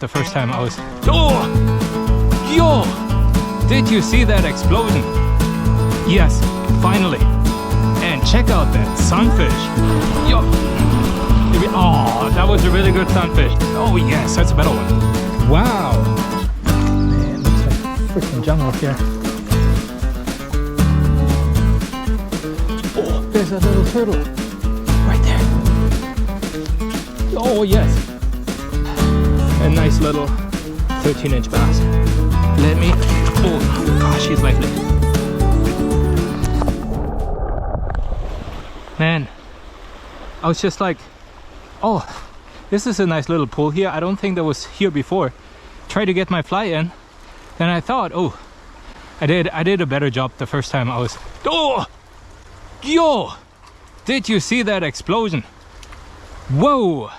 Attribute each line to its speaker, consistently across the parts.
Speaker 1: The first time I was... Oh! Yo! Did you see that explosion? Yes, finally. And check out that sunfish. Yo! Oh, that was a really good sunfish. Oh yes, that's a better one. Wow! Man, looks like freaking jungle here. Oh, there's a little turtle. Right there. Oh yes. A nice little 13-inch bass. Let me... Oh gosh, he's lively. Man, I was just like, oh, this is a nice little pool here. I don't think that was here before. Tried to get my fly in. Then I thought, oh, I did a better job the first time I was... Oh! Yo! Did you see that explosion? Whoa!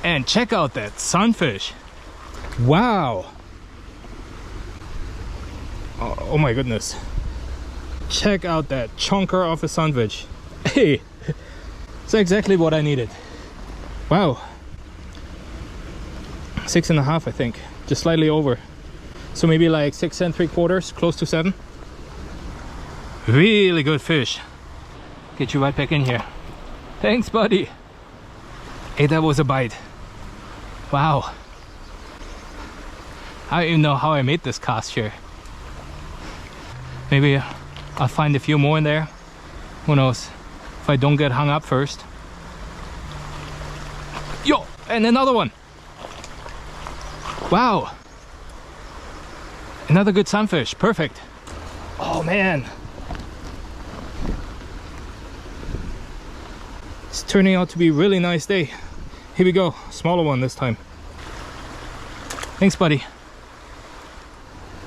Speaker 1: And check out that sunfish. Wow. Oh my goodness. Check out that chunker of a sunfish. Hey, it's exactly what I needed. Wow. 6.5, I think. Just slightly over. So maybe like 6 3/4, close to 7. Really good fish. Get you right back in here. Thanks, buddy. Hey, that was a bite. Wow. I don't even know how I made this cast here. Maybe I'll find a few more in there. Who knows? If I don't get hung up first. Yo! And another one! Wow! Another good sunfish. Perfect. Oh man! It's turning out to be a really nice day. Here we go. Smaller one this time. Thanks, buddy.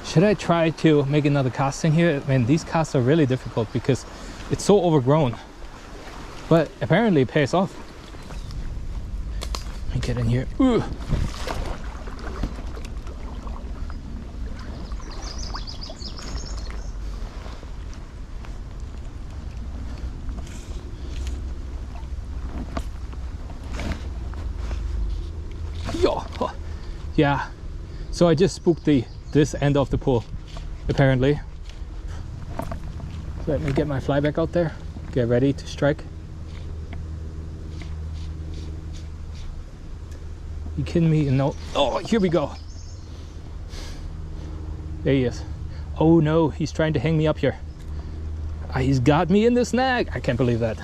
Speaker 1: Should I try to make another casting here? Man, these casts are really difficult because it's so overgrown. But apparently it pays off. Let me get in here. Ooh. Yo. Yeah. So I just spooked this end of the pool, apparently. Let me get my fly back out there. Get ready to strike. You kidding me? No. Oh, here we go. There he is. Oh no, he's trying to hang me up here. He's got me in the snag. I can't believe that.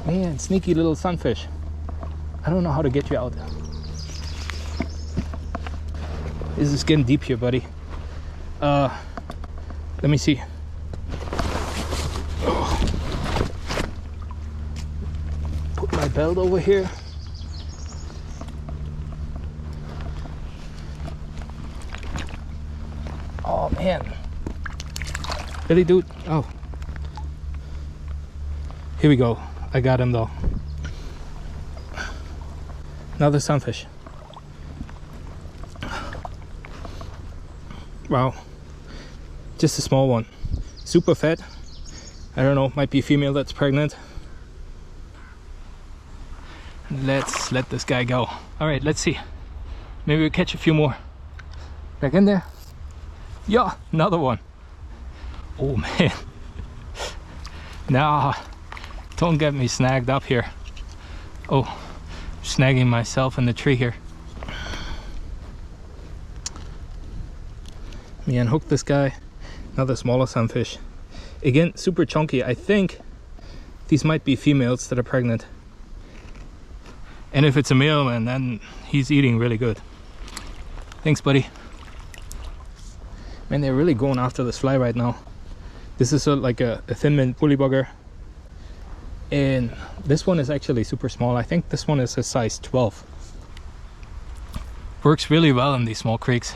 Speaker 1: Man, sneaky little sunfish. I don't know how to get you out. This is getting deep here, buddy. Let me see. Oh. Put my belt over here. Oh man. Really, dude? Oh. Here we go. I got him though. Another sunfish. Wow, just a small one, super fat. I don't know, might be a female that's pregnant. Let's let this guy go. All right, let's see. Maybe we'll catch a few more. Back in there. Yeah, another one. Oh man. Nah, don't get me snagged up here. Oh, snagging myself in the tree here. Me unhook this guy. Another smaller sunfish. Again, super chunky. I think these might be females that are pregnant. And if it's a male, man, then he's eating really good. Thanks, buddy. Man, they're really going after this fly right now. This is like a thin mint bullybugger. And this one is actually super small. I think this one is a size 12. Works really well in these small creeks.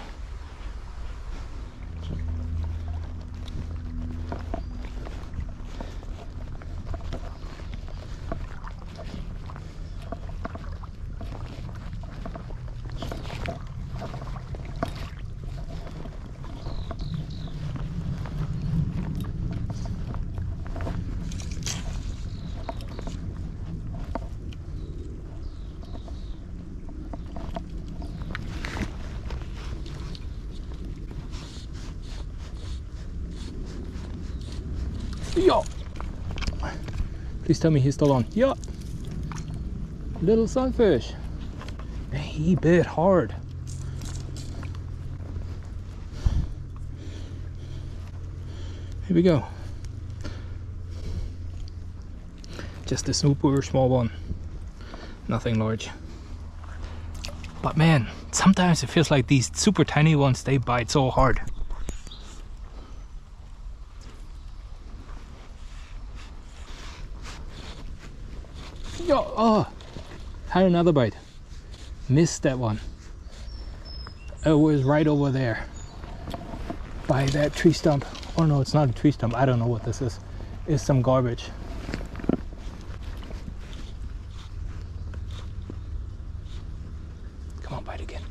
Speaker 1: Yo! Please tell me he's still on. Yo! Little sunfish. Man, he bit hard. Here we go. Just a super small one. Nothing large. But man, sometimes it feels like these super tiny ones, they bite so hard. Yo, oh, had another bite. Missed that one. It was right over there by that tree stump. Oh no, it's not a tree stump. I don't know what this is. It's some garbage. Come on, bite again.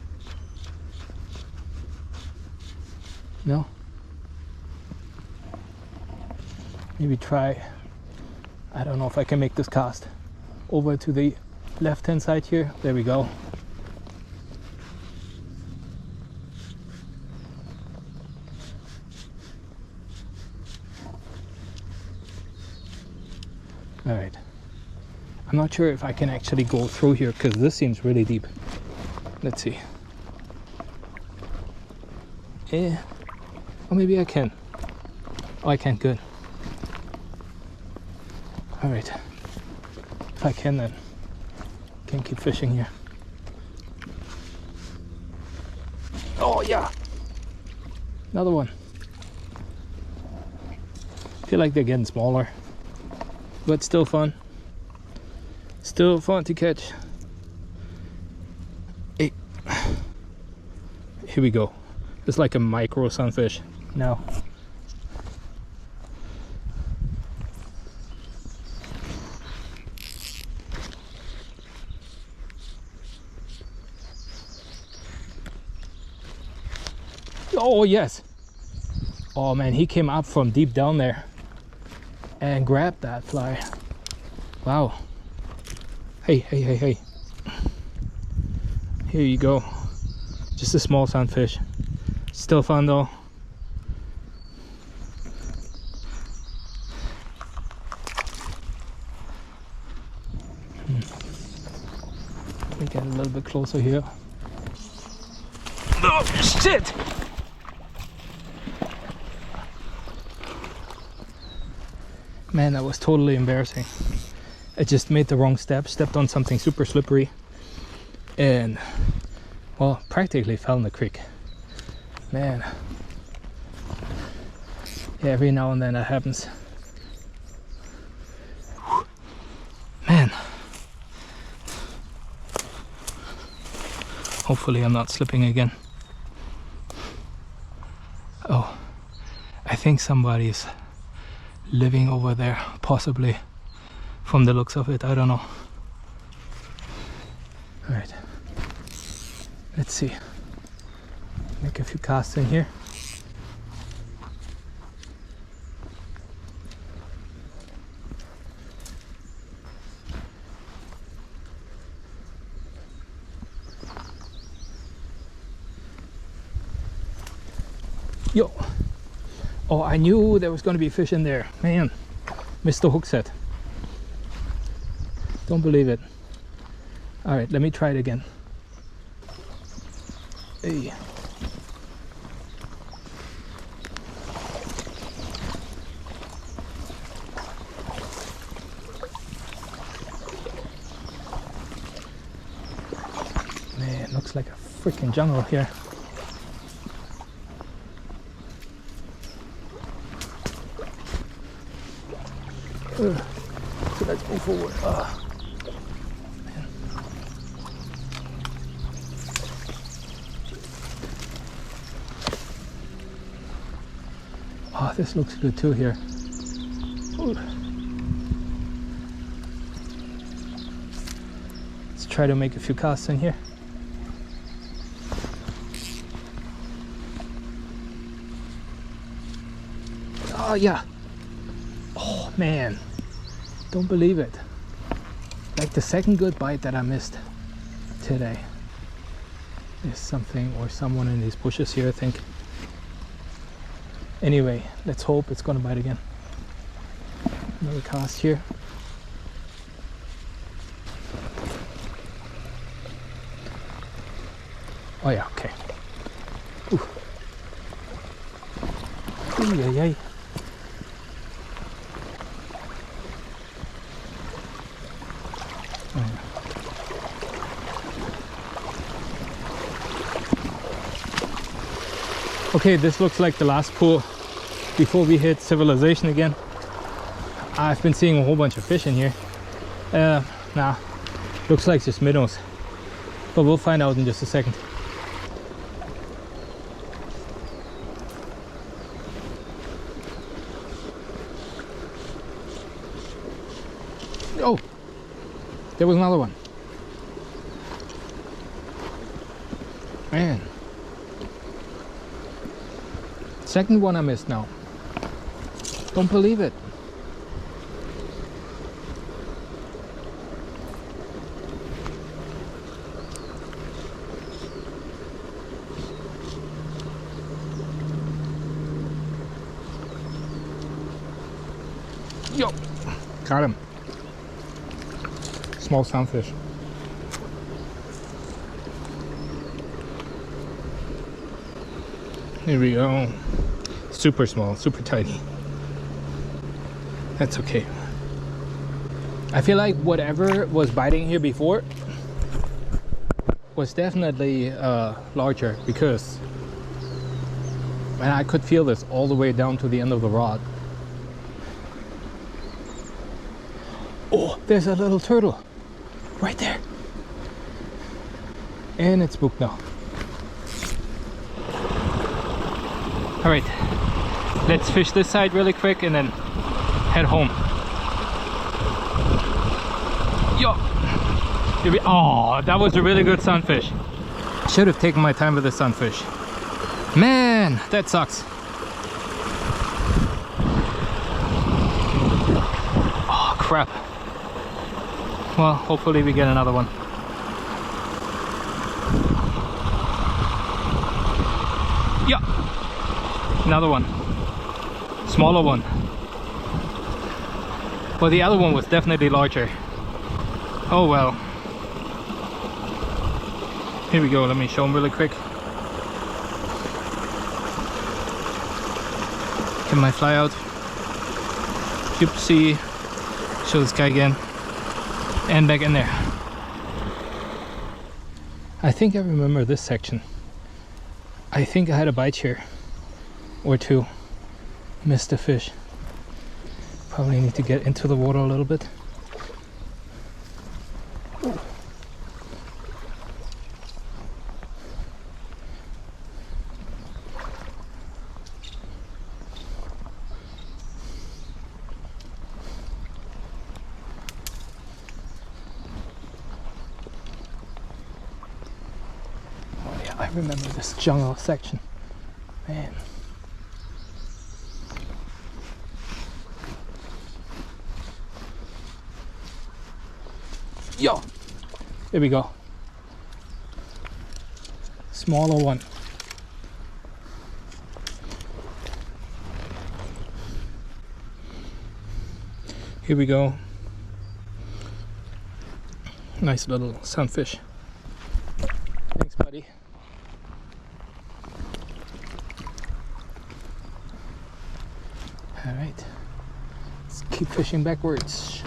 Speaker 1: No? Maybe try, I don't know if I can make this cast over to the left hand side here. There we go. All right, I'm not sure if I can actually go through here because this seems really deep. Let's see. Yeah, or maybe I can. Oh, I can't. Good. All right, if I can, then I can keep fishing here. Oh yeah, another one. I feel like they're getting smaller, but still fun. Still fun to catch. Hey, here we go. It's like a micro sunfish now. Oh yes. Oh man, he came up from deep down there and grabbed that fly. Wow. Hey, hey, hey, hey. Here you go. Just a small sunfish. Still fun though. Let me get a little bit closer here. Oh shit! Man, that was totally embarrassing. I just made the wrong step, stepped on something super slippery, and well, practically fell in the creek. Man, yeah, every now and then that happens. Man, hopefully I'm not slipping again. Oh, I think somebody's living over there, possibly, from the looks of it. I don't know. All right, let's see. Make a few casts in here. Yo. Oh, I knew there was going to be fish in there. Man, missed the hook set. Don't believe it. All right, let me try it again. Hey. Man, looks like a freaking jungle here. So let's move forward. Man. Oh, this looks good too here. Ooh. Let's try to make a few casts in here. Oh yeah. Oh man. Don't believe it. Like the second good bite that I missed today. There's something or someone in these bushes here, I think. Anyway, let's hope it's gonna bite again. Another cast here. Oh yeah, okay. Ooh. Ooh, yeah, yeah. Okay, this looks like the last pool before we hit civilization again. I've been seeing a whole bunch of fish in here. Nah, looks like just minnows, but we'll find out in just a second. Oh, there was another one. Man, second one I missed now. Don't believe it. Yo, got him. Small sunfish. Here we go. Super small, super tiny. That's okay. I feel like whatever was biting here before was definitely larger, because man, I could feel this all the way down to the end of the rod. Oh, there's a little turtle right there. And it's spooked now. All right, let's fish this side really quick and then head home. Yo! Oh, that was a really good sunfish. Should have taken my time with the sunfish. Man, that sucks. Oh, crap. Well, hopefully we get another one. Yeah, another one. Smaller one. Well, the other one was definitely larger. Oh well. Here we go, let me show them really quick. Get my fly out. Oopsie. Show this guy again. And back in there. I think I remember this section. I think I had a bite here or two. Missed a fish. Probably need to get into the water a little bit. I remember this jungle section, man. Yo, there we go. Smaller one. Here we go. Nice little sunfish. Thanks, buddy. All right, let's keep fishing backwards.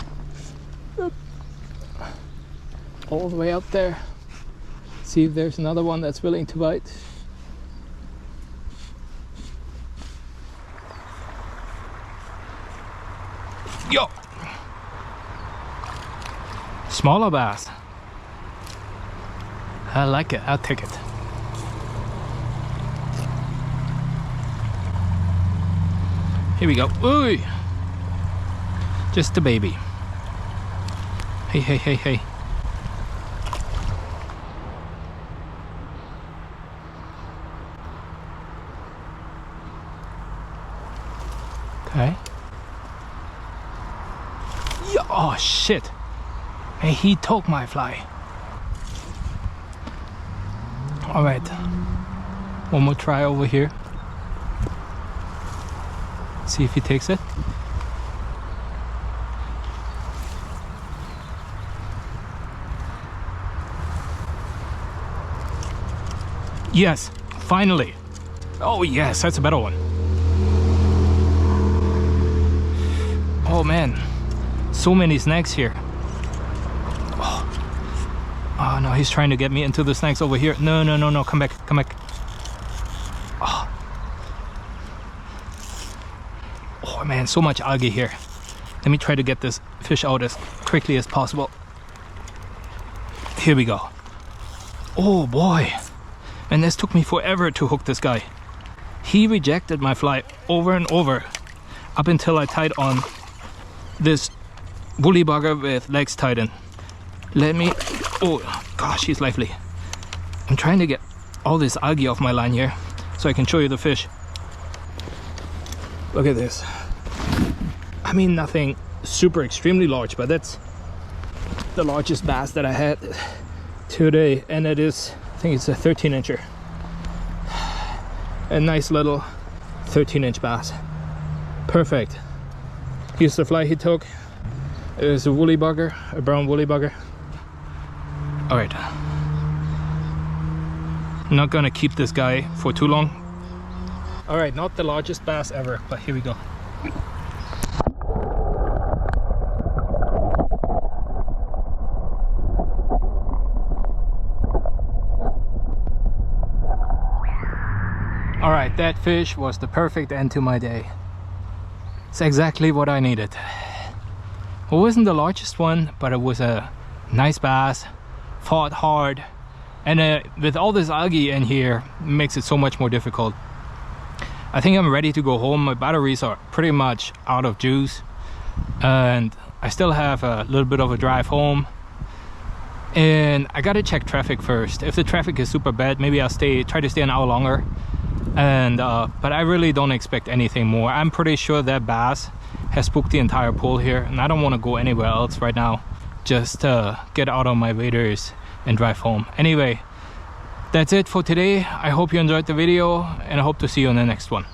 Speaker 1: Oop. All the way out there. See if there's another one that's willing to bite. Yo! Smaller bass. I like it, I'll take it. Here we go. Ooh! Just a baby. Hey, hey, hey, hey. Okay. Yeah, oh shit. Hey, he took my fly. All right. One more try over here. See if he takes it. Yes, finally. Oh yes, that's a better one. Oh man, so many snacks here. Oh no, he's trying to get me into the snacks over here. No, no, no, no, come back, come back. Oh man, so much algae here. Let me try to get this fish out as quickly as possible. Here we go. Oh boy. And this took me forever to hook this guy. He rejected my fly over and over up until I tied on this woolly bugger with legs tied in. Let me... Oh gosh, he's lively. I'm trying to get all this algae off my line here so I can show you the fish. Look at this. I mean, nothing super extremely large, but that's the largest bass that I had today, and it is, I think it's a 13-incher. A nice little 13-inch bass. Perfect. Here's the fly he took. It is a woolly bugger, a brown woolly bugger. All right. I'm not gonna keep this guy for too long. All right, not the largest bass ever, but here we go. All right, that fish was the perfect end to my day. It's exactly what I needed. It wasn't the largest one, but it was a nice bass, fought hard, and with all this algae in here, it makes it so much more difficult. I think I'm ready to go home. My batteries are pretty much out of juice, and I still have a little bit of a drive home. And I gotta check traffic first. If the traffic is super bad, maybe I'll try to stay an hour longer. And but I really don't expect anything more. I'm pretty sure that bass has spooked the entire pool here, and I don't want to go anywhere else right now. Just get out of my waders and drive home. Anyway, that's it for today. I hope you enjoyed the video, and I hope to see you on the next one.